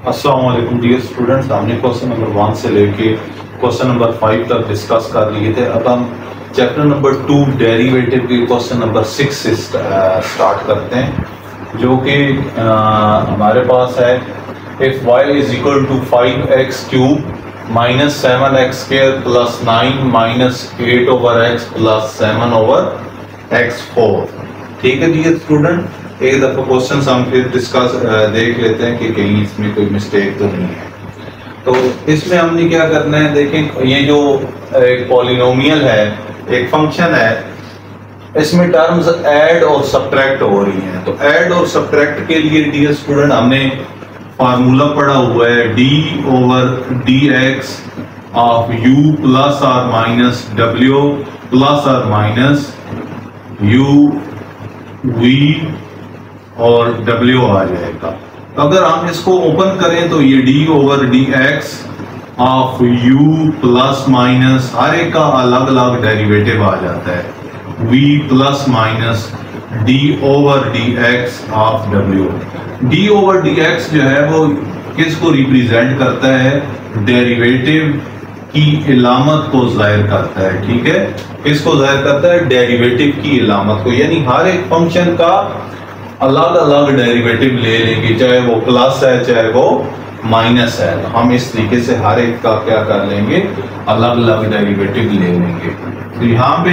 अस्सलाम वालेकुम dear students, हमने क्वेश्चन नंबर 1 से लेके क्वेश्चन नंबर 5 तक डिस्कस कर लिए थे। अब हम चैप्टर नंबर 2 डेरिवेटिव के क्वेश्चन नंबर 6 से स्टार्ट करते हैं, जो कि हमारे पास है if y is equal to 5x cube minus 7x square plus 9 minus 8 over x plus 7 over x4। ठीक है डियर स्टूडेंट, एक दफा क्वेश्चन हम फिर डिस्कस देख लेते हैं कि कहीं इसमें कोई मिस्टेक तो नहीं है। तो इसमें हमने क्या करना है, देखें ये जो एक पॉलिनोमियल है, एक फंक्शन है, इसमें टर्म्स ऐड और सब्ट्रैक्ट हो रही हैं। तो ऐड और सब्ट्रैक्ट के लिए डियर स्टूडेंट हमने फार्मूला पढ़ा हुआ है d over d x of u plus r minus डब्ल्यू plus r minus u v और W आ जाएगा। तो अगर हम इसको ओपन करें तो ये D over d x of U plus minus हर एक का अलग अलग डेरिवेटिव आ जाता है V plus minus D over d x of W। D over d x जो है वो किसको रिप्रेजेंट करता है? डेरिवेटिव की इलामत को जाहिर करता है। ठीक है, किसको जाहिर करता है? डेरिवेटिव की इलामत को, यानी हर एक फंक्शन का अलग अलग डेरिवेटिव ले लेंगे, चाहे वो प्लस है चाहे वो माइनस है। तो हम इस तरीके से हर एक का क्या कर लेंगे, अलग अलग डेरिवेटिव ले लेंगे। तो यहाँ पे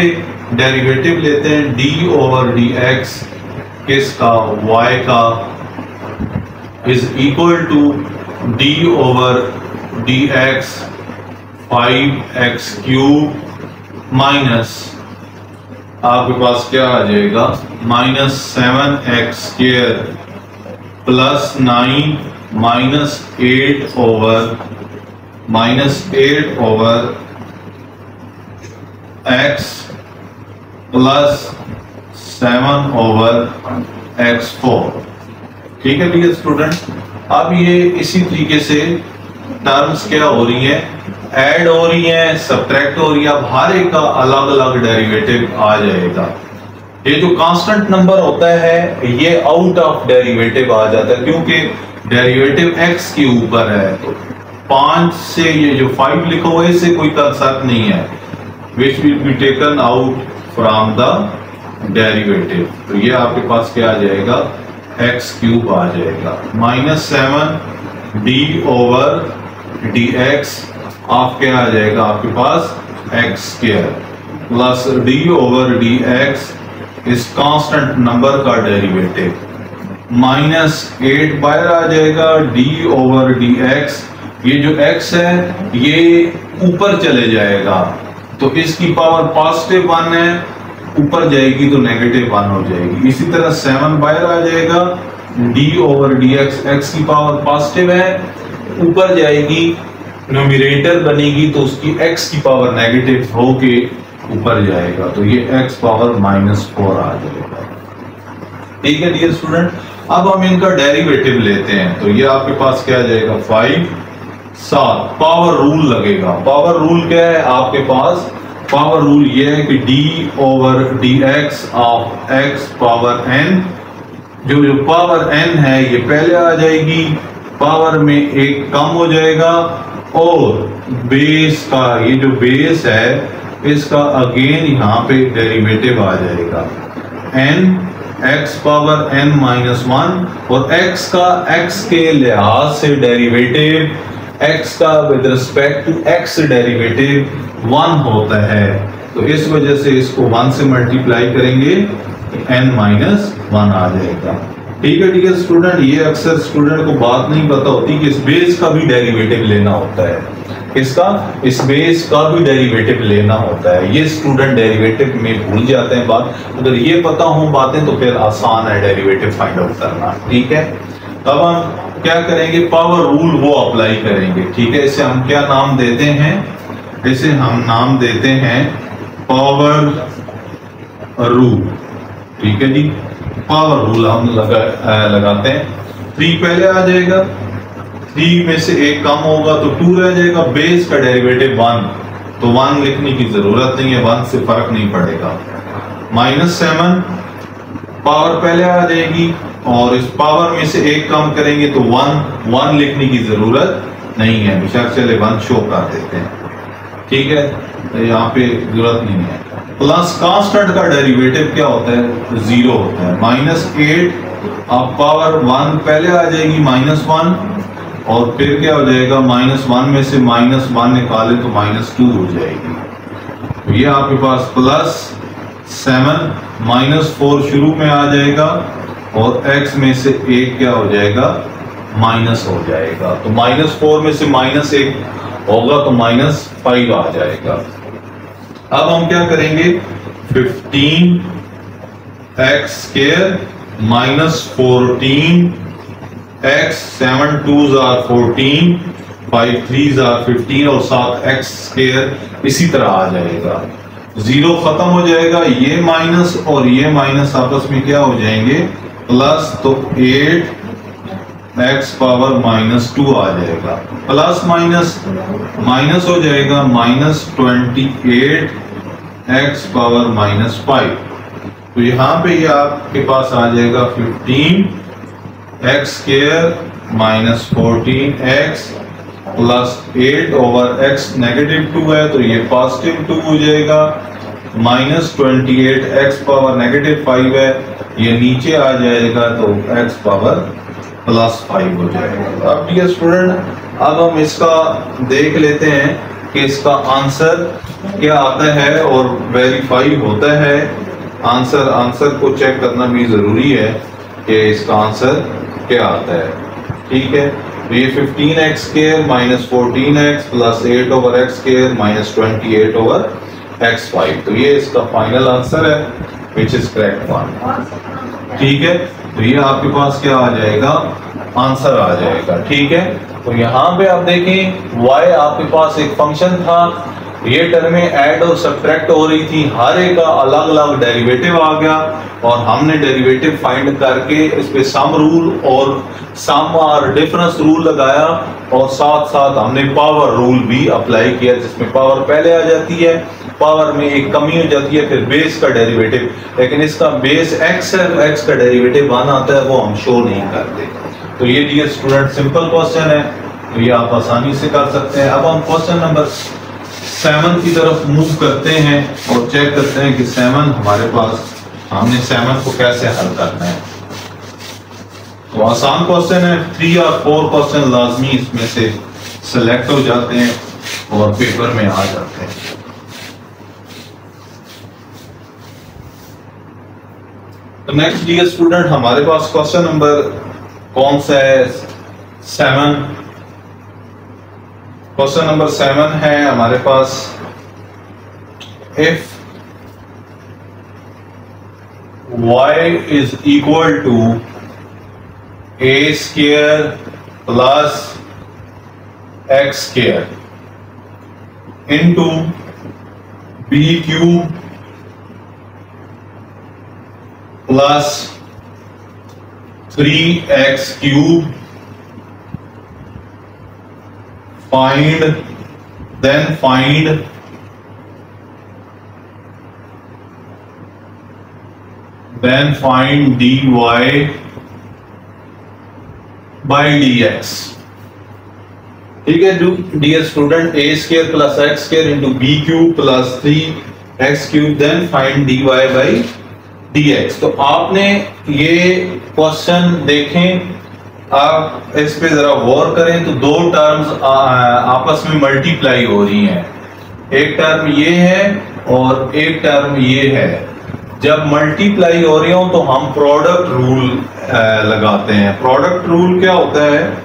डेरिवेटिव लेते हैं डी ओवर डी एक्स किसका? y का is equal to d over d x 5x cube minus आपके पास क्या आ जाएगा, minus 7x square plus 9 minus 8 over x plus 7 over x4। ठीक है डियर स्टूडेंट, अब ये इसी तरीके से टर्म्स क्या हो रही है, ऐड हो रही है, सब्ट्रैक्ट हो रही है। अब हर एक का अलग अलग डेरिवेटिव आ जाएगा। ये जो कांस्टेंट नंबर होता है ये आउट ऑफ डेरिवेटिव आ जाता है, क्योंकि डेरिवेटिव x के ऊपर है। तो 5 से ये जो 5 लिखा हुआ है इससे कोई कंसेप्ट नहीं है, which will be taken out from the derivative. तो ये आपके पास क्या आ जाएगा, x क्यूब आ जाएगा minus 7 D over d x आप क्या आ जाएगा आपके पास x square plus d over d x इस कांस्टेंट नंबर का डेरिवेटिव माइनस 8 बाहर आ जाएगा d ओवर डी एक्स। ये जो x है ये ऊपर चले जाएगा, तो इसकी पावर पॉजिटिव 1 है, ऊपर जाएगी तो नेगेटिव 1 हो जाएगी। इसी तरह 7 बाहर आ जाएगा, d over d x, x की पावर पॉजिटिव है, ऊपर जाएगी, न्यूमरेटर बनेगी तो उसकी x की पावर नेगेटिव होके ऊपर जाएगा, तो ये x पावर -4 आ जाएगा। ठीक है डियर स्टूडेंट, अब हम इनका डेरिवेटिव लेते हैं। तो ये आपके पास क्या आ जाएगा, 5 7 पावर रूल लगेगा। पावर रूल क्या है आपके पास? पावर रूल ये है कि d over d x of x power n, जो पावर n है ये पहले आ जाएगी, पावर में एक कम हो जाएगा, और बेस का ये जो बेस है इसका अगेन यहाँ पे डेरिवेटिव आ जाएगा n x power n minus 1, और x का x के लिहाज से डेरिवेटिव, x का with respect to x derivative 1 होता है। तो इस वजह से इसको 1 से मल्टीप्लाई करेंगे तो n माइनस 1 आ जाएगा। ठीक है डियर स्टूडेंट, ये अक्सर स्टूडेंट को बात नहीं पता होती कि इस बेस का भी डेरिवेटिव लेना होता है। इसका, इस बेस का भी डेरिवेटिव लेना होता है। ये स्टूडेंट डेरिवेटिव में भूल जाते हैं बात। अगर ये पता हो बातें तो फिर आसान है डेरिवेटिव फाइंड आउट करना। ठीक है, तब हम क्या करेंगे, पावर रूल वो अप्लाई करेंगे। ठीक है, इसे हम क्या नाम देते हैं? इसे हम नाम देते हैं पावर रूल। ठीक है जी, पावर रूल हम लगाते हैं। 3 पहले आ जाएगा, 3 में से एक कम होगा तो 2 रह जाएगा, बेस का डेरिवेटिव 1, तो 1 लिखने की जरूरत नहीं है, 1 से फर्क नहीं पड़ेगा। -7 पावर पहले आ जाएगी, और इस पावर में से एक कम करेंगे तो 1 लिखने की जरूरत नहीं है, बेशक चले 1 शो कर देते हैं, ठीक है, तो यहाँ पे जरूरत नहीं है। प्लस कांस्टेंट का डेरिवेटिव क्या होता है, 0 होता है। -8 अब पावर 1 पहले आ जाएगी -1 और फिर क्या हो जाएगा, -1 में से -1 निकाले तो -2 हो जाएगी। तो ये आपके पास +7 -4 शुरू में आ जाएगा और x में से 1 क्या हो जाएगा, माइनस हो जाएगा। तो -4 में से -1 होगा तो -5 आ जाएगा। अब हम क्या करेंगे, 15x² -14 x 7 2s are 14 5 3s are 15 और साथ x² इसी तरह आ जाएगा। 0 खत्म हो जाएगा, ये माइनस और ये माइनस आपस में क्या हो जाएंगे, प्लस, तो 8x पावर -2 आ जाएगा। प्लस माइनस माइनस हो जाएगा, -28x पावर -5। तो यहाँ पे ये आपके पास आ जाएगा 15x² -14x प्लस 8/x -2 है तो ये +2 हो जाएगा, -28x पावर -5 है, ये नीचे आ जाएगा तो x पावर +5 हो जाएगा। अब डियर स्टूडेंट, अब हम इसका देख लेते हैं कि इसका आंसर क्या आता है और वेरीफाई होता है। आंसर को चेक करना भी जरूरी है कि इसका आंसर क्या आता है, ठीक है। तो ये 15x² -14x plus 8/x² -28/x5, तो ये इसका फाइनल आंसर है, विच इज करेक्ट वन, ठीक है। तो ये आपके पास क्या आ जाएगा, आंसर आ जाएगा, ठीक है। तो यहाँ पे आप देखें y आपके पास एक फंक्शन था, ये टर्में ऐड और सब्ट्रैक्ट हो रही थी, हर एक का अलग अलग डेरिवेटिव आ गया और हमने डेरिवेटिव फाइंड करके इस पे सम रूल और सम और डिफरेंस रूल लगाया और साथ साथ हमने पावर रूल भी अप्लाई किया, जिसमें पावर पहले आ जाती है, पावर में एक कमी हो जाती है, फिर बेस का डेरिवेटिव, लेकिन इसका बेस x है, x का डेरिवेटिव 1 आता है, वो हम शो नहीं करते। तो ये डियर स्टूडेंट सिंपल क्वेश्चन है, तो ये आप आसानी से कर सकते हैं। अब हम क्वेश्चन नंबर 7 की तरफ मूव करते हैं और चेक करते हैं कि 7 हमारे पास, हमने 7 को कैसे हल करना है। तो आसान क्वेश्चन है, 3 और 4 क्वेश्चन लाजमी इसमें से सिलेक्ट हो जाते हैं और पेपर में आ जाते हैं। तो नेक्स्ट डियर स्टूडेंट, हमारे पास क्वेश्चन नंबर कौन सा है, 7। क्वेश्चन नंबर 7 है हमारे पास, if y is equal to a² plus x² into b³ plus 3x³ find dy by dx, ठीक है dear student. a² plus x² into b³ plus 3x³ then find dy by dx। तो आपने ये question देखें, आप इस पे जरा गौर करें तो दो टर्म्स आपस में मल्टीप्लाई हो रही हैं, एक टर्म ये है और एक टर्म ये है। जब मल्टीप्लाई हो रही हो तो हम प्रोडक्ट रूल लगाते हैं। प्रोडक्ट रूल क्या होता है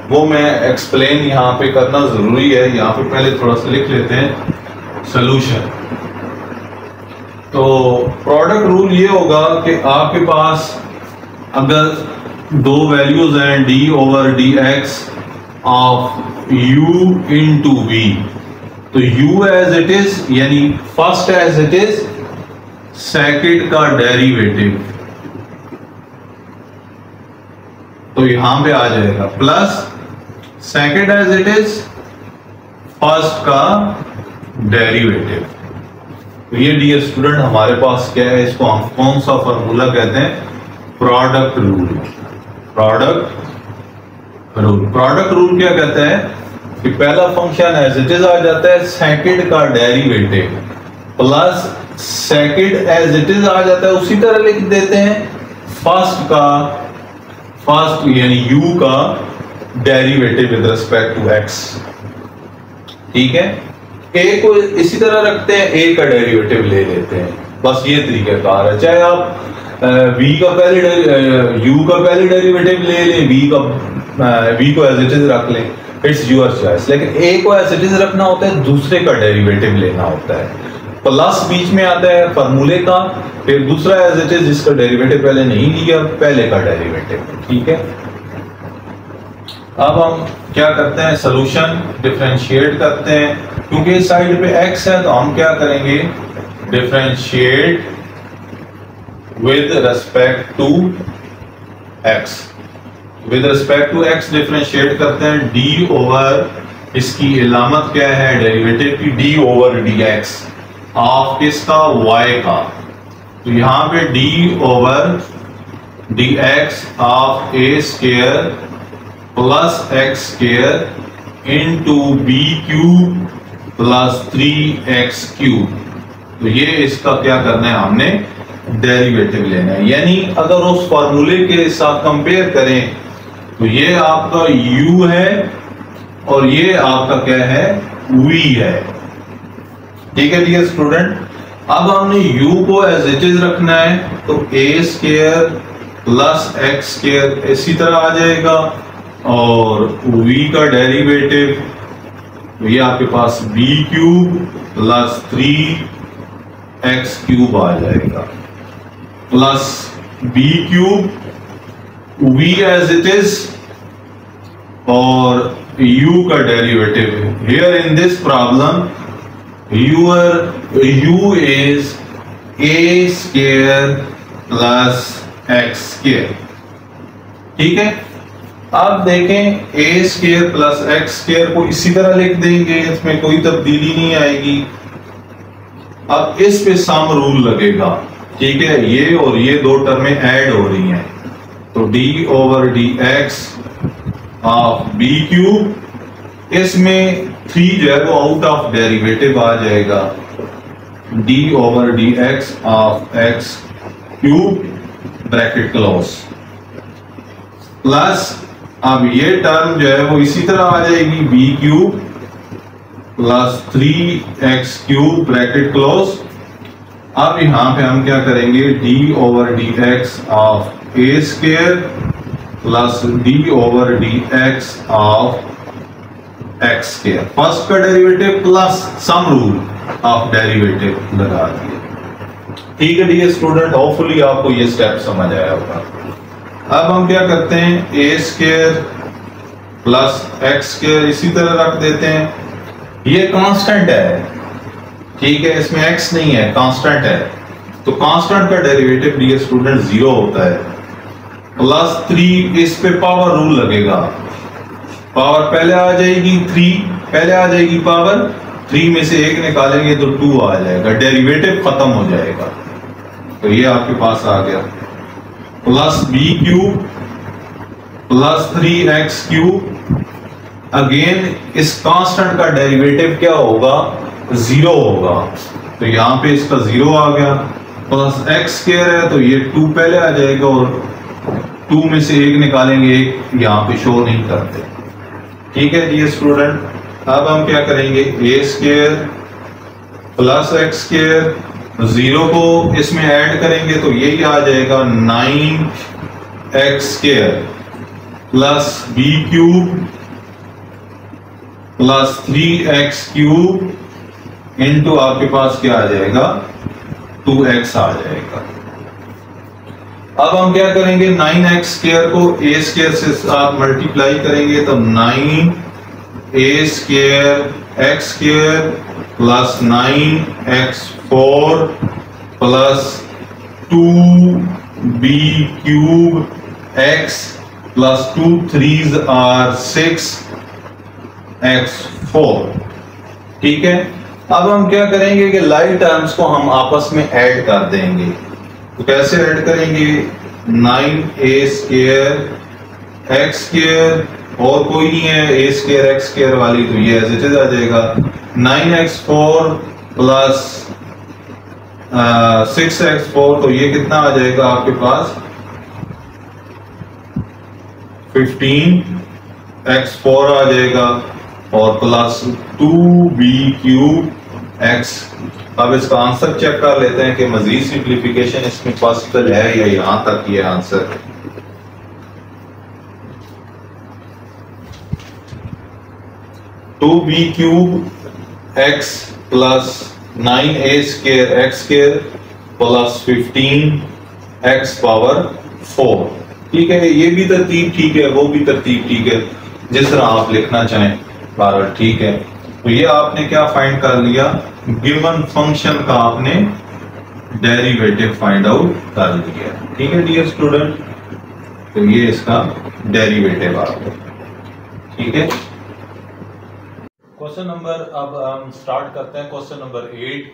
वो मैं एक्सप्लेन यहाँ पे करना जरूरी है। यहाँ पे पहले थोड़ा सा लिख लेते हैं सॉल्यूशन। तो प्रोडक्ट रूल ये होगा कि आपके पास अगर दो वैल्यूज हैं d/dx of u into v, तो u एज इट इज यानी first as it is second का डेरिवेटिव, तो यहां पे आ जाएगा plus second as it is first का डेरिवेटिव। तो ये डियर स्टूडेंट हमारे पास क्या है, इसको हम कौन सा फॉर्मूला कहते हैं, product rule. Product rule. Product rule क्या कहता है कि पहला फंक्शन एज इट इज आ जाता है, सेकंड का derivative plus second as it is आ जाता है, उसी तरह लिख देते हैं फर्स्ट यानी u का derivative with respect to x। ठीक है, a को इसी तरह रखते हैं, a का डेरिवेटिव ले लेते हैं, बस ये तरीकाकार है। चाहे आप v का पहले u का पहले डेरिवेटिव ले लें, v को एज इट इज रख लें, इट्स योर चॉइस, लेकिन a को एज इट इज रखना होता है, दूसरे का डेरिवेटिव लेना होता है। प्लस बीच में आता है फॉर्मूले का, फिर दूसरा एज इट इज जिसका डेरिवेटिव पहले नहीं लिया, पहले का डेरिवेटिव। ठीक है, अब हम क्या करते हैं, सॉल्यूशन डिफरेंशिएट करते हैं। क्योंकि इस साइड पे x है तो हम क्या करेंगे, differentiate with respect to x। With respect to x differentiate करते हैं, d ओवर, इसकी इलामत क्या है डेरिवेटिव की, d ओवर dx ऑफ किसका, y का। तो यहां पे d over dx of a square plus x square into b cube plus 3x cube. तो ये इसका क्या करना है, हमने डेरिवेटिव लेना है। यानी अगर उस फॉर्मूले के साथ कंपेयर करें तो ये आपका u है और ये आपका क्या है, v है। ठीक है डियर स्टूडेंट, अब हमने u को एज इट इज रखना है, तो a square plus x square इसी तरह आ जाएगा, और v का डेरिवेटिव तो ये आपके पास b cube plus 3x cube आ जाएगा, plus b cube v as it is और u का derivative. Here in this problem u is a square plus x square। ठीक है, आप देखें a square plus x square को इसी तरह लिख देंगे, इसमें कोई तब्दीली नहीं आएगी। अब इस पे सम रूल लगेगा। ठीक है, ये और ये दो टर्में ऐड हो रही हैं, तो d over dx of b cube, इसमें 3 जो है वो आउट ऑफ डेरिवेटिव आ जाएगा, d over dx of x cube bracket close, plus अब ये टर्म जो है वो इसी तरह आ जाएगी, b cube plus 3x cube bracket close. अब यहां पे हम क्या करेंगे, d over dx of a square plus d over dx of x square, first का derivative plus sum rule of derivative लगा दिए। ठीक है डियर स्टूडेंट, होपफुली आपको ये स्टेप समझ आया होगा। अब हम क्या करते हैं, a square plus x square इसी तरह रख देते हैं। ये कांस्टेंट है, ठीक है, इसमें x नहीं है, कांस्टेंट है, तो कांस्टेंट का डेरिवेटिव डियर स्टूडेंट 0 होता है। प्लस 3, इस पे पावर रूल लगेगा, पावर पहले आ जाएगी 3, पहले आ जाएगी पावर 3 में से 1 निकालेंगे तो 2 आ जाएगा, डेरिवेटिव खत्म हो जाएगा। तो ये आपके पास आ गया, plus b cube plus 3x cube. Again इस कांस्टेंट का डेरिवेटिव क्या होगा, 0 होगा, तो यहां पे इसका 0 आ गया। प्लस x स्क्वायर है तो ये 2 पहले आ जाएगा, और 2 में से 1 निकालेंगे, 1 यहाँ पे शो नहीं करते। ठीक है डियर स्टूडेंट, अब हम क्या करेंगे, a square plus x square, 0 को इसमें ऐड करेंगे तो यही आ जाएगा 9x square plus b cube plus 3x cube into आपके पास क्या आ जाएगा, 2x आ जाएगा। अब हम क्या करेंगे, 9x स्क्वायर को a स्क्वायर से आप मल्टीप्लाई करेंगे तो 9a square x square plus 9x4 plus 2b cube x plus 2 3s are 6x4। ठीक है, अब हम क्या करेंगे कि लाइक टर्म्स को हम आपस में ऐड कर देंगे। तो कैसे ऐड करेंगे, 9a स्क्वायर एक्स स्क्वायर और कोई नहीं है ए स्क्वायर एक्स स्क्वायर वाली, तो ये एज इट इज आ जाएगा 9x4 प्लस 6x4, तो ये कितना आ जाएगा आपके पास 15x4 आ जाएगा और प्लस 2b³ अब इसका आंसर चेक कर लेते हैं कि मजीद सिंप्लीफिकेशन इसमें पॉसिबल है या यहां तक ये आंसर है। 2b³ x plus 9a² x² plus 15x power 4, ठीक है। ये भी तरतीब ठीक है, वो भी तरतीब ठीक है, जिस तरह आप लिखना चाहें बारह, ठीक है। तो ये आपने क्या फाइंड कर लिया, गिवन फंक्शन का आपने डेरिवेटिव फाइंड आउट कर लिया, ठीक है डियर स्टूडेंट। तो ये इसका डेरिवेटिव आ गया, ठीक है। क्वेश्चन नंबर, अब हम स्टार्ट करते हैं question number 8।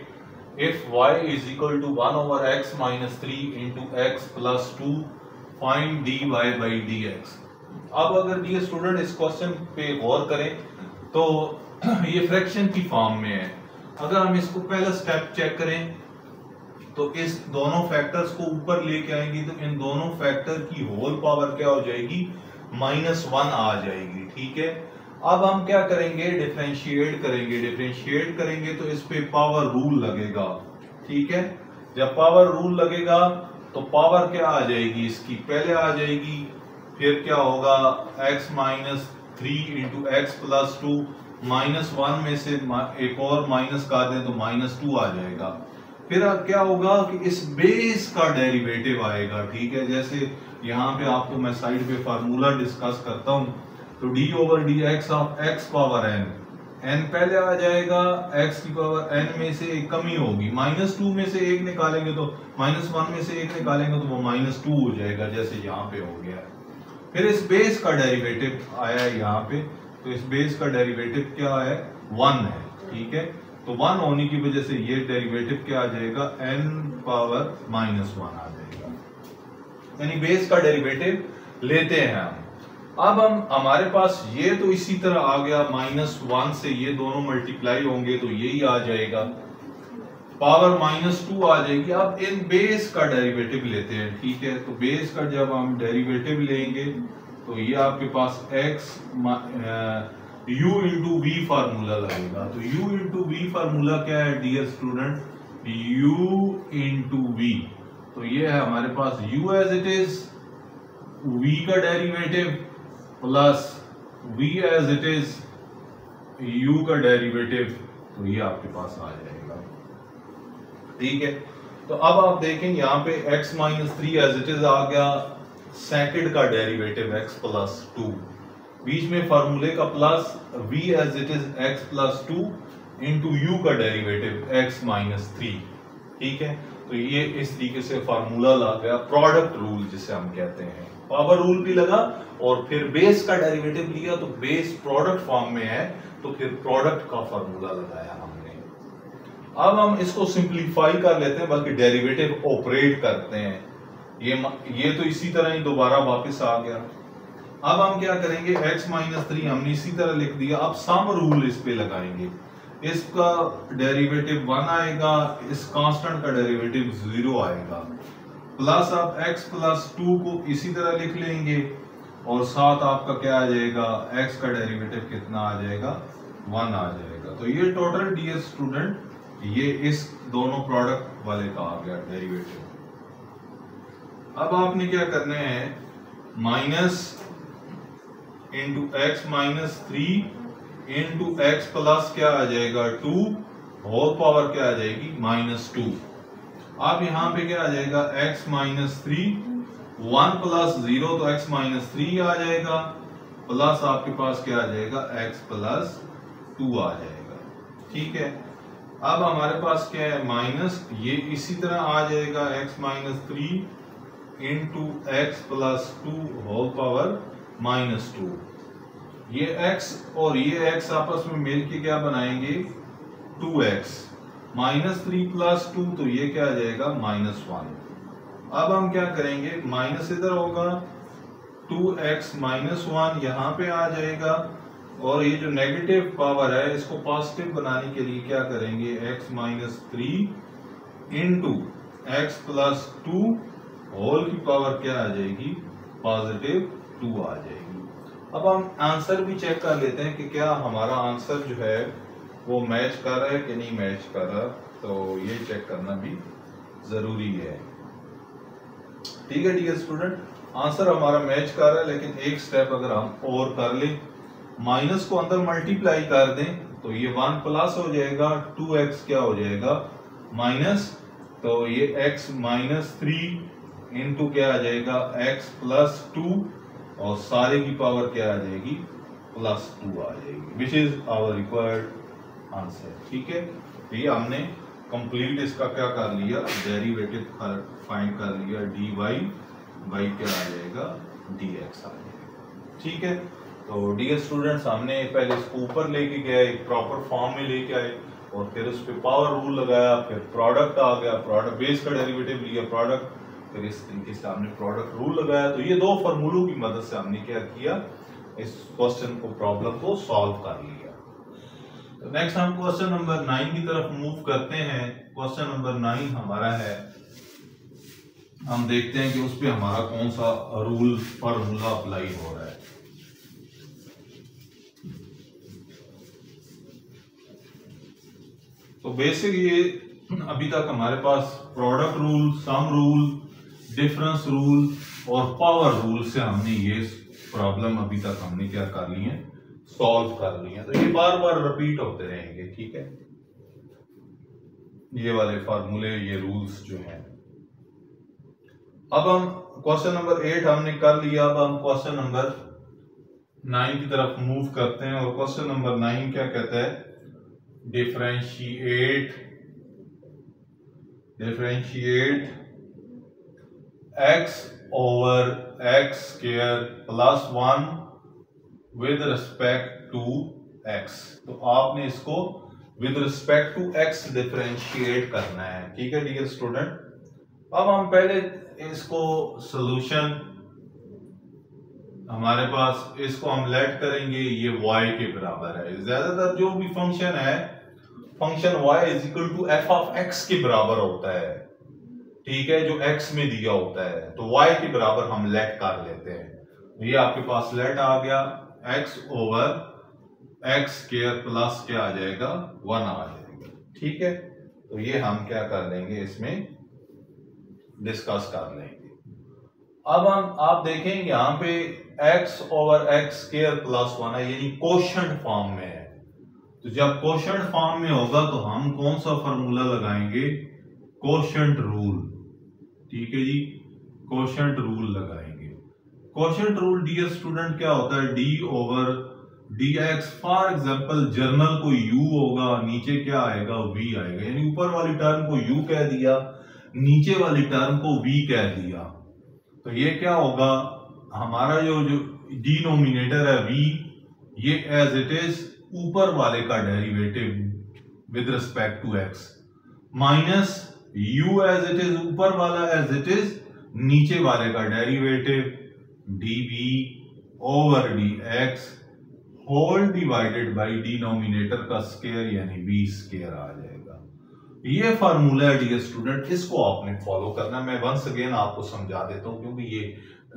If y is equal to 1/x - 3 into x plus 2 find dy by dx। अब अगर डियर स्टूडेंट इस क्वेश्चन पे गौर करें तो ये फ्रैक्शन की फॉर्म में है। अगर हम इसको पहला स्टेप चेक करें तो इस दोनों फैक्टर्स को ऊपर लेके आएंगे तो इन दोनों फैक्टर की होल पावर क्या हो जाएगी, -1 आ जाएगी, ठीक है। अब हम क्या करेंगे, डिफरेंशिएट करेंगे। डिफरेंशिएट करेंगे तो इस पे पावर रूल लगेगा, ठीक है। जब पावर रूल लगेगा तो पावर क्या आ जाएगी इसकी, पहले आ जाएगी, फिर क्या होगा x - 3 into x plus 2, -1 में से एक और माइनस कर दें तो -2 आ जाएगा। फिर क्या होगा कि इस बेस का डेरिवेटिव आएगा, ठीक है। जैसे यहाँ पे आपको मैं साइड पे फार्मूला डिस्कस करता हूँ, तो d/dx of x power n, n पहले आ जाएगा, x की पावर n में से एक कमी होगी, -2 में से एक निकालेंगे तो -1 में से एक निकालेंगे तो वो -2 हो जाएगा, जैसे यहाँ पे हो गया। फिर इस बेस का डेरिवेटिव आया है यहाँ पे, तो इस बेस का डेरिवेटिव क्या है, 1 है, ठीक है। तो 1 होने की वजह से ये डेरिवेटिव क्या आ जाएगा, n पावर -1 आ जाएगा, यानी बेस का डेरिवेटिव लेते हैं हम। अब हमारे पास ये तो इसी तरह आ गया, -1 से ये दोनों मल्टीप्लाई होंगे तो यही आ जाएगा, पावर -2 आ जाएगी। अब इन बेस का डेरिवेटिव लेते हैं, ठीक है। तो बेस का जब हम डेरिवेटिव लेंगे तो ये आपके पास x u into v formula लगेगा। तो u इंटू वी फार्मूला क्या है dear student, u into v, तो ये है हमारे पास u as it is, v का derivative plus v as it is, u का डेरिवेटिव, तो ये आपके पास आ जाएगा, ठीक है। तो अब आप देखें यहाँ पे x - 3 एज इट इज आ गया, सेकंड का डेरिवेटिव x प्लस 2, बीच में फार्मूले का plus, v as it is x plus 2 into u का डेरिवेटिव x - 3, ठीक है। तो ये इस तरीके से फार्मूला लग गया, प्रोडक्ट रूल जिसे हम कहते हैं, पावर रूल भी लगा और फिर बेस का डेरिवेटिव लिया तो बेस प्रोडक्ट फॉर्म में है तो फिर प्रोडक्ट का फार्मूला लगाया हमने। अब हम इसको सिंप्लीफाई कर लेते हैं, बल्कि डेरिवेटिव ऑपरेट करते हैं। ये तो इसी तरह ही दोबारा वापस आ गया। अब हम क्या करेंगे, x - 3 हमने इसी तरह लिख दिया, अब सम रूल इस पे लगाएंगे, इसका डेरिवेटिव 1 आएगा, इस कांस्टेंट का डेरिवेटिव 0 आएगा, प्लस आप x प्लस 2 को इसी तरह लिख लेंगे और साथ आपका क्या आ जाएगा, x का डेरिवेटिव कितना आ जाएगा, 1 आ जाएगा। तो ये टोटल डियर स्टूडेंट ये इस दोनों प्रोडक्ट वाले का आ गया डेरिवेटिव। अब आपने क्या करने हैं, minus into x - 3 into x plus क्या आ जाएगा 2 होल पावर क्या आ जाएगी -2। अब यहाँ पे क्या आ जाएगा, x - 3, 1 प्लस 0 तो x - 3 आ जाएगा, प्लस आपके पास क्या आ जाएगा, x प्लस 2 आ जाएगा, ठीक है। अब हमारे पास क्या है, माइनस, ये इसी तरह आ जाएगा, x - 3 into x plus 2 whole power -2। ये x और ये x आपस में मिलके क्या बनाएंगे, 2x, -3 प्लस 2 तो ये क्या आ जाएगा, -1। अब हम क्या करेंगे, माइनस इधर होगा 2x माइनस 1 यहाँ पे आ जाएगा, और ये जो नेगेटिव पावर है इसको पॉजिटिव बनाने के लिए क्या करेंगे, x minus 3 into x plus 2 whole की पावर क्या आ जाएगी, पॉजिटिव 2 आ जाएगी। अब हम आंसर भी चेक कर लेते हैं कि क्या हमारा आंसर जो है वो मैच कर रहा है कि नहीं मैच कर रहा, तो ये चेक करना भी जरूरी है। ठीक है डियर स्टूडेंट, आंसर हमारा मैच कर रहा है, लेकिन एक स्टेप अगर हम और कर लें, माइनस को अंदर मल्टीप्लाई कर दें तो ये 1 प्लस हो जाएगा, 2x क्या हो जाएगा माइनस, तो ये x माइनस 3 इंटू क्या आ जाएगा x प्लस 2, और सारे की पावर क्या आ जाएगी प्लस 2 आ जाएगी, which is our required answer. ठीक है, तो ये हमने कंप्लीट इसका क्या कर लिया, डेरिवेटिव फाइंड कर लिया, dy बाई क्या आ जाएगा dx आ जाएगा। ठीक है, तो डियर स्टूडेंट्स हमने पहले इसको ऊपर लेके गए, एक प्रॉपर फॉर्म में लेके आए, और फिर उस पर पावर रूल लगाया, फिर प्रोडक्ट आ गया, प्रोडक्ट बेस का डेरिवेटिव लिया प्रोडक्ट, फिर इस तरीके से हमने प्रोडक्ट रूल लगाया। तो ये दो फॉर्मूलों की मदद से हमने क्या किया, इस क्वेश्चन को, प्रॉब्लम को सॉल्व कर लिया। तो नेक्स्ट हम क्वेश्चन नंबर 9 की तरफ मूव करते हैं। क्वेश्चन नंबर 9 हमारा है, हम देखते हैं कि उस पे हमारा कौन सा रूल फॉर्मूला अप्लाई हो रहा है। तो बेसिक ये अभी तक हमारे पास product rule, sum rule, difference rule और पावर रूल से हमने ये प्रॉब्लम अभी तक हमने क्या कर ली है, सॉल्व कर ली है। तो ये बार बार रिपीट होते रहेंगे। ठीक है, ये वाले फार्मूले, ये रूल्स जो हैं। अब हम क्वेश्चन नंबर 8 हमने कर लिया, अब हम क्वेश्चन नंबर 9 की तरफ मूव करते हैं। और क्वेश्चन नंबर 9 क्या कहता है, differentiate x over x square plus 1 with respect to x। तो आपने इसको with respect to x differentiate करना है। ठीक है डियर स्टूडेंट, अब हम पहले इसको सॉल्यूशन, हमारे पास इसको हम लेट करेंगे, ये y के बराबर है। ज्यादातर जो भी फंक्शन है, function y is equal to f of x के बराबर होता है। ठीक है, जो x में दिया होता है, तो y के बराबर हम लेट कर लेते हैं। ये आपके पास लेट आ गया, x over x square plus क्या आ जाएगा 1 आ जाएगा। ठीक है, तो ये हम क्या कर लेंगे, इसमें डिस्कस कर लेंगे। अब हम आप देखेंगे यहाँ पे x over x square plus 1 है, यानी कोशेंट फॉर्म में है। तो जब कोशेंट फॉर्म में होगा तो हम कौन सा फॉर्मूला लगाएंगे, कोशेंट रूल। ठीक है जी, कोशेंट रूल लगाएंगे। कोशेंट रूल डियर स्टूडेंट क्या होता है, d over dx। For example journal को u होगा, नीचे क्या आएगा v आएगा, यानी ऊपर वाली टर्म को u कह दिया, नीचे वाली टर्म को v कह दिया। तो ये क्या होगा, हमारा जो डिनोमिनेटर है v, ये एज इट इज ऊपर वाले का derivative with respect to x, minus u as it is ऊपर वाला एज इट इज नीचे वाले का derivative dv over dx whole divided by denominator का स्क्वायर यानी v स्क्वायर आ जाएगा। ये फार्मूला है डियर स्टूडेंट, इसको आपने फॉलो करना। मैं वंस अगेन आपको समझा देता हूं, क्योंकि ये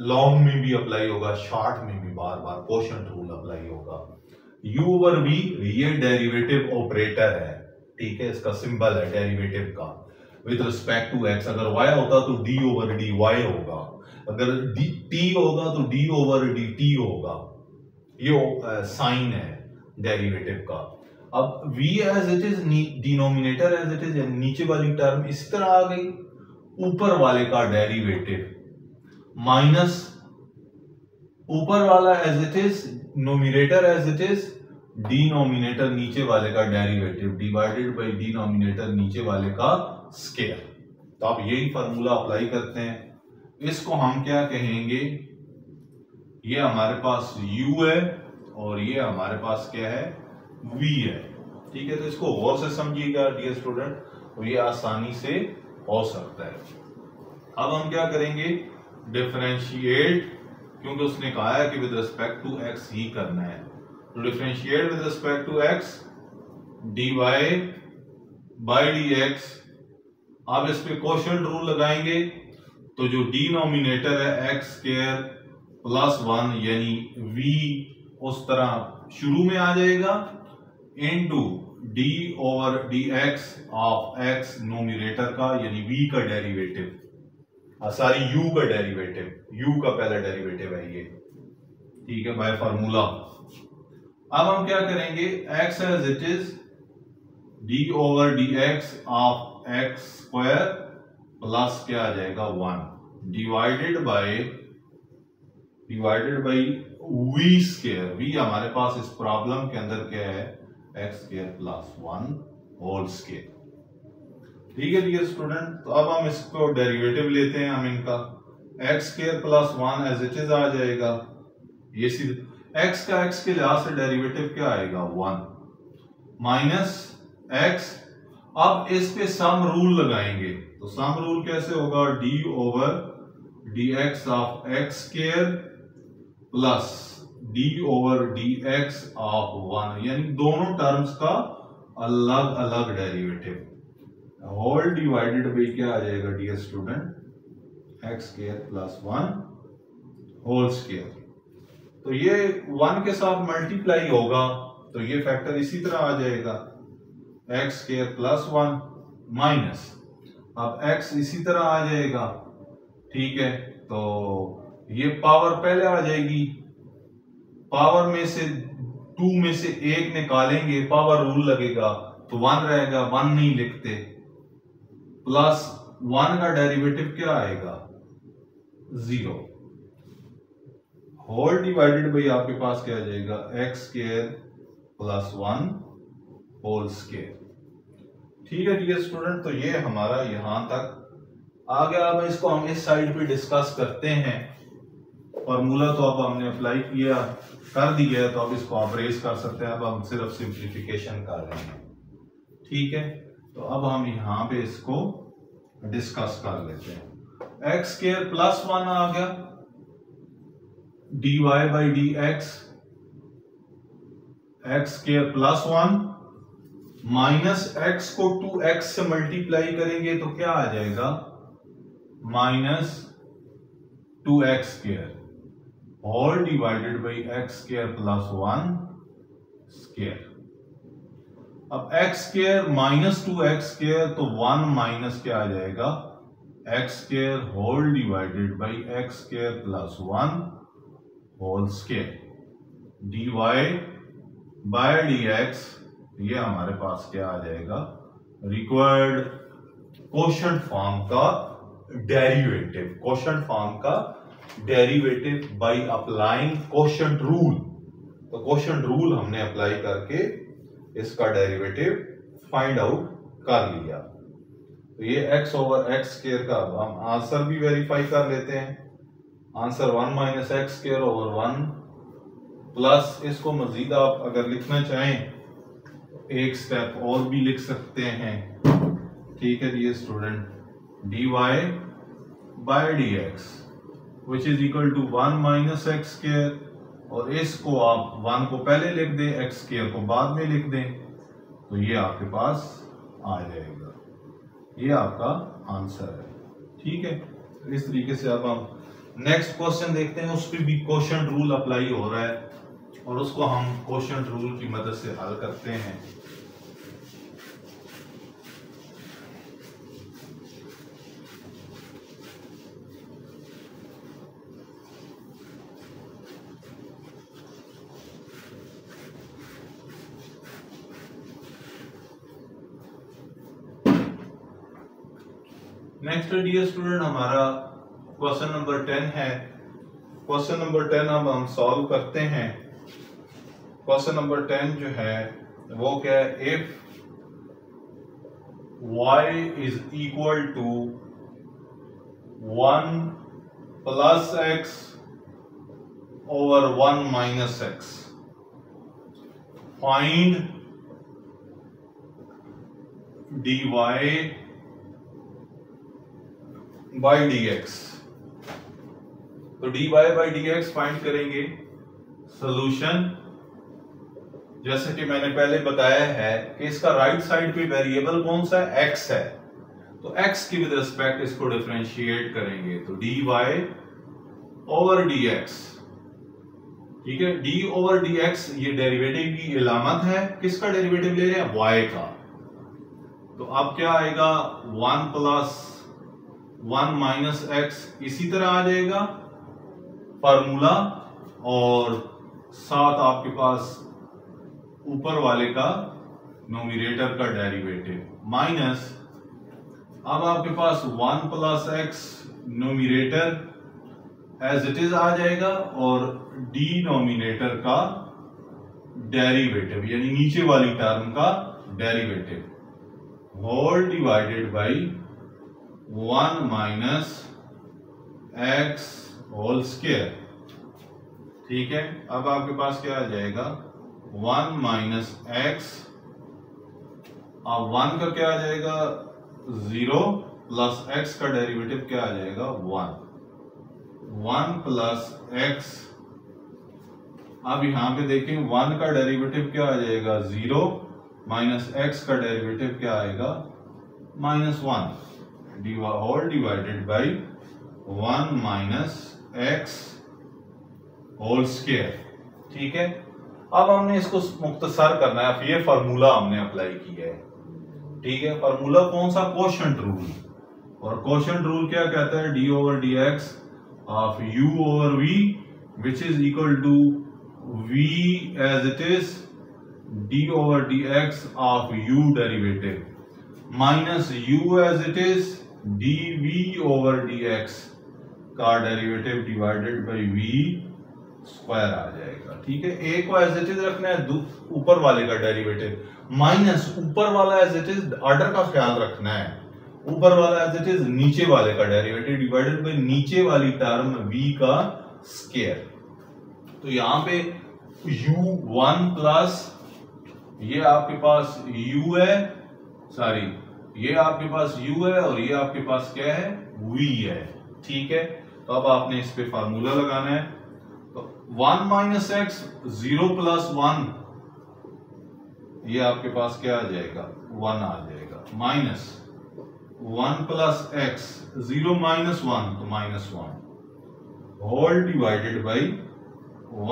लॉन्ग में भी अप्लाई होगा, शॉर्ट में भी बार बार कोशेंट रूल अप्लाई होगा। u ओवर v ये डेरिवेटिव ऑपरेटर है। ठीक है, इसका सिंबल है डेरिवेटिव का विद रिस्पेक्ट टू x। अगर y होता तो d ओवर dy होगा, अगर t होगा तो d ओवर dt होगा। ये साइन है डेरिवेटिव का। अब v as it is, denominator as it is, नीचे वाली टर्म इसी तरह आ गई, ऊपर वाले का डेरिवेटिव माइनस ऊपर वाला as it is, nominator as it is, denominator नीचे वाले का डेरिवेटिव डिवाइडेड बाय डिनोमिनेटर नीचे वाले का स्क्वायर। तो आप यही फार्मूला अप्लाई करते हैं। इसको हम क्या कहेंगे, ये हमारे पास u है और ये हमारे पास क्या है v है। ठीक है, तो इसको गौर से समझिएगा डियर स्टूडेंट, तो ये आसानी से हो सकता है। अब हम क्या करेंगे, डिफरेंशिएट क्योंकि उसने कहा है कि विद रिस्पेक्ट टू एक्स ही करना है। तो differentiate with respect to x dy by d x. अब इस पे कोशेंट रूल लगाएंगे तो जो डिनोमिनेटर है एक्स स्क्वायर प्लस 1 यानी v उस तरह शुरू में आ जाएगा into D over d x of x nominator का यानी v का डेरिवेटिव, सॉरी u का डेरिवेटिव, u का पहला डेरिवेटिव है ये, ठीक है, बाय फार्मूला। अब हम क्या करेंगे, x as it is d over d x of x square plus क्या आ जाएगा 1 divided by v square. v हमारे पास इस प्रॉब्लम के अंदर क्या है, x square plus 1 whole square. ठीक है डियर स्टूडेंट, तो अब हम इसको डेरिवेटिव लेते हैं, हम इनका x square plus 1 as it is आ जाएगा, ये सीधे एक्स का एक्स के लिहाज से डेरिवेटिव क्या आएगा 1 माइनस एक्स। अब इस पे सम रूल लगाएंगे, तो सम रूल कैसे होगा, D over d x of x square plus D over d x of 1, यानी दोनों टर्म्स का अलग अलग डेरिवेटिव होल डिवाइडेड बाई क्या आ जाएगा dear student, x square plus 1 whole square. तो ये 1 के साथ मल्टीप्लाई होगा तो ये फैक्टर इसी तरह आ जाएगा एक्स स्क्वायर प्लस 1 माइनस, अब x इसी तरह आ जाएगा, ठीक है, तो ये पावर पहले आ जाएगी, पावर में से 2 में से 1 निकालेंगे, पावर रूल लगेगा तो 1 रहेगा, 1 नहीं लिखते, प्लस 1 का डेरिवेटिव क्या आएगा 0 होल डिवाइडेड बाई आपके पास क्या आ जाएगा x square plus 1 whole square. ठीक है डियर स्टूडेंट, तो ये हमारा यहां तक आ गया। अब इसको हम इस साइड पे डिस्कस करते हैं, फॉर्मूला तो अब हमने अप्लाई किया कर दिया है, तो अब इसको आप रेस कर सकते हैं, अब हम सिर्फ सिंप्लीफिकेशन कर रहे हैं। ठीक है, तो अब हम यहां पे इसको डिस्कस कर लेते हैं। एक्स स्क्वायर प्लस 1 आ गया, dy by d x x square plus 1 minus x को 2x से मल्टीप्लाई करेंगे तो क्या आ जाएगा minus 2x square whole divided by x square plus 1 square. अब x square minus 2x square तो 1 माइनस क्या आ जाएगा x square whole divided by x square plus 1 whole square, dy by d x, ये हमारे पास क्या आ जाएगा रिक्वायर्ड कोशेंट फॉर्म का डेरिवेटिव, कोशेंट फॉर्म का derivative by applying quotient rule. तो कोशेंट रूल हमने अप्लाई करके इसका डेरिवेटिव फाइंड आउट कर लिया। तो ये x ओवर एक्स स्क्वायर का हम आंसर भी वेरीफाई कर लेते हैं, answer 1 minus x square over 1 plus, इसको मजीद आप अगर लिखना चाहें एक स्टेप और भी लिख सकते हैं। ठीक है dear student, dy by d x which is equal to 1 minus x square, और इसको आप 1 को पहले लिख दें, एक्स स्क्वायर को बाद में लिख दें, तो ये आपके पास आ जाएगा, ये आपका आंसर है। ठीक है, तो इस तरीके से अब हम नेक्स्ट क्वेश्चन देखते हैं, उस पर भी कोशेंट रूल अप्लाई हो रहा है और उसको हम कोशेंट रूल की मदद से हल करते हैं। नेक्स्ट डियर स्टूडेंट हमारा क्वेश्चन नंबर 10 है। क्वेश्चन नंबर 10 अब हम सॉल्व करते हैं। क्वेश्चन नंबर 10 जो है वो क्या है, if y is equal to 1 plus x over 1 minus x, find dy by d x. तो dy बाई dx फाइंड करेंगे। सॉल्यूशन जैसे कि मैंने पहले बताया है कि इसका राइट साइड पे वेरिएबल कौन सा है, x है, तो x की विद रिस्पेक्ट इसको डिफरेंशिएट करेंगे तो dy ओवर dx, ठीक है। d ओवर dx ये डेरिवेटिव की इलामत है, किसका डेरिवेटिव ले रहे हैं, y का। तो अब क्या आएगा 1 प्लस 1 माइनस x, इसी तरह आ जाएगा फार्मूला, और साथ आपके पास ऊपर वाले का नोमिनेटर का डेरिवेटिव माइनस, अब आपके पास 1 plus x nominator as it is आ जाएगा और डिनोमिनेटर का डेरिवेटिव यानी नीचे वाली टर्म का derivative whole divided by 1 minus x whole square, ठीक है। अब आपके पास क्या आ जाएगा 1 माइनस x, अब 1 का क्या आ जाएगा 0 प्लस x का डेरिवेटिव क्या आ जाएगा 1 प्लस x, अब यहां पे देखें 1 का डेरिवेटिव क्या आ जाएगा 0 माइनस x का डेरिवेटिव क्या आएगा -1 whole divided by 1 minus x whole square, ठीक है। अब हमने इसको मुख्तसर करना है, ये फार्मूला हमने अप्लाई किया है, ठीक है। फार्मूला कौन सा, कोशेंट रूल, और कोशेंट रूल क्या कहता है, d over d x of u over v which is equal to v as it is d over d x of u derivative minus u as it is d v over d x का derivative divided by v square आ जाएगा, ठीक है। ए को as it is रखना है, ऊपर वाले का डेरिवेटिव माइनस ऊपर वाला एज इट इज, ऑर्डर का ख्याल रखना है, ऊपर वाला एज इट इज नीचे वाले का डेरिवेटिव डिवाइडेड बाय नीचे वाली टर्म v का स्क्वायर। तो यहां पे u1 प्लस ये आपके पास u है, सॉरी ये आपके पास u है और ये आपके पास क्या है v है, ठीक है। तो अब आपने इस पे फार्मूला लगाना है, तो 1 माइनस एक्स 0 प्लस 1 ये आपके पास क्या आ जाएगा 1 आ जाएगा, माइनस 1 प्लस एक्स 0 माइनस 1 तो -1 whole divided by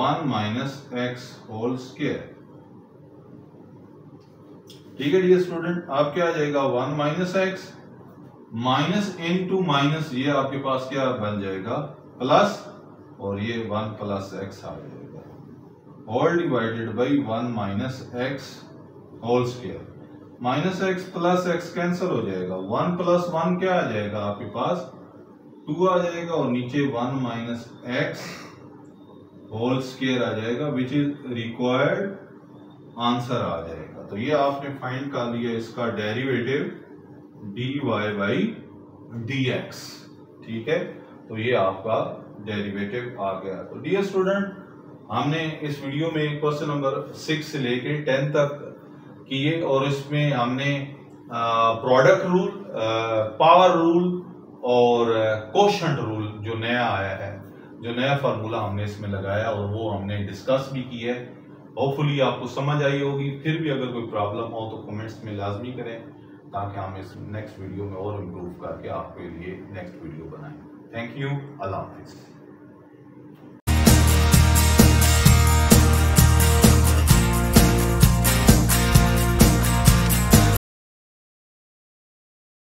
1 minus x whole square, ठीक है डियर स्टूडेंट। अब क्या आ जाएगा 1 minus x minus into minus, ये आपके पास क्या बन जाएगा प्लस, और ये 1 प्लस एक्स आ जाएगा whole divided by 1 minus x whole square, minus x plus x cancel हो जाएगा, 1 प्लस 1 क्या आ जाएगा आपके पास 2 आ जाएगा, और नीचे 1 माइनस एक्स होल स्क्वायर आ जाएगा विच इज रिक्वायर्ड आंसर आ जाएगा। तो ये आपने फाइंड कर लिया इसका डेरिवेटिव dy बाई dx, ठीक है। तो ये आपका डेरिवेटिव आ गया। तो डियर स्टूडेंट, हमने इस वीडियो में क्वेश्चन नंबर 6 से लेके 10 तक किए, और इसमें हमने प्रोडक्ट रूल, पावर रूल और कोशेंट रूल जो नया आया है, जो नया फार्मूला हमने इसमें लगाया, और वो हमने डिस्कस भी किया है। होपफुली आपको समझ आई होगी। फिर भी अगर कोई प्रॉब्लम हो तो कमेंट्स में लाजमी करें, ताकि हम इस नेक्स्ट वीडियो में और इम्प्रूव करके आपके लिए नेक्स्ट वीडियो बनाएं। थैंक यू, अल्लाह हाफिज़।